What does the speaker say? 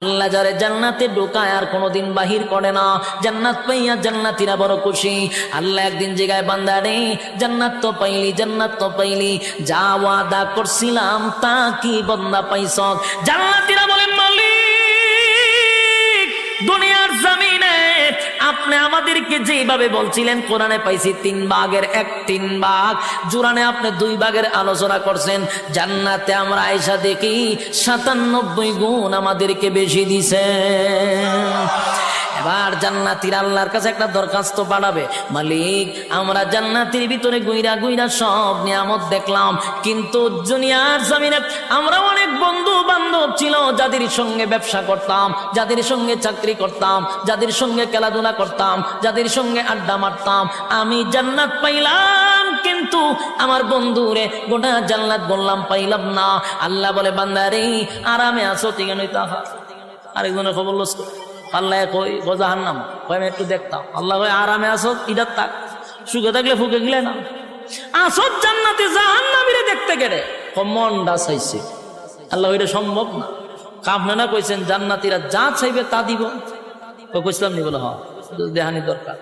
আল্লাহ যারে জান্নাতে ঢোকায় আর কোনোদিন বাহির করে না। জান্নাত পাইয়া জান্নাতীরা বড় খুশি। আল্লাহ একদিন জায়গায় বান্দা রে, জান্নাত তো পাইলি, জান্নাত তো পাইলি, যা ওয়াদা করছিলাম তা কি বান্দা পাইছ? জান্নাতীরা বলেন, মালিক দুনিয়ার জমিনে আপনি আমাদেরকে যেভাবে বলছিলেন কোরআনে পাইছি 3 ভাগের 1 ভাগ, জোরানে আপনি 2 ভাগের আলোচনা করছেন, জান্নাতে আমরা আয়েশা দেখি 97 গুণ আমাদেরকে বেশি দিছে। এবার জান্নাতীর আল্লাহর কাছে একটা দরখাস্ত পাঠাবে, মালিক আমরা জান্নাতের ভিতরে গুইরা গুইরা সব নিয়ামত দেখলাম, কিন্তু দুনিয়ার জমিনে আমরা অনেক বন্ধু বান্ধব ছিল যাদের সঙ্গে ব্যবসা করতাম, যাদের সঙ্গে চাকরি করতাম, যাদের সঙ্গে খেলাধুলা করতাম, যাদের সঙ্গে আড্ডা মারতাম, আমি জান্নাত পাইলাম কিন্তু আমার বন্ধুরে গোটা জান্নাত বললাম পাইলাম না। আল্লাহ বলে, বান্দারে আরামে আছো ঠিক নইতা। আরেকজনের খবর লস আল্লাহ কই জাহান্নাম, কই আমি একটু দেখতাম। আল্লাহ কই আরামে আসো ইদার থাক, সুখে থাকলে ফুকে গেলে না, আসো জান্নাতে জাহান্নামীরে দেখতে গেলে মনটা চাইছে। আল্লাহ ওইটা সম্ভব না। আপনারা কইছেন জান্নাতীরা যা চাইবে তা দিব, কইছিলাম নি বলে, হ্যাঁ দেহানি দরকার।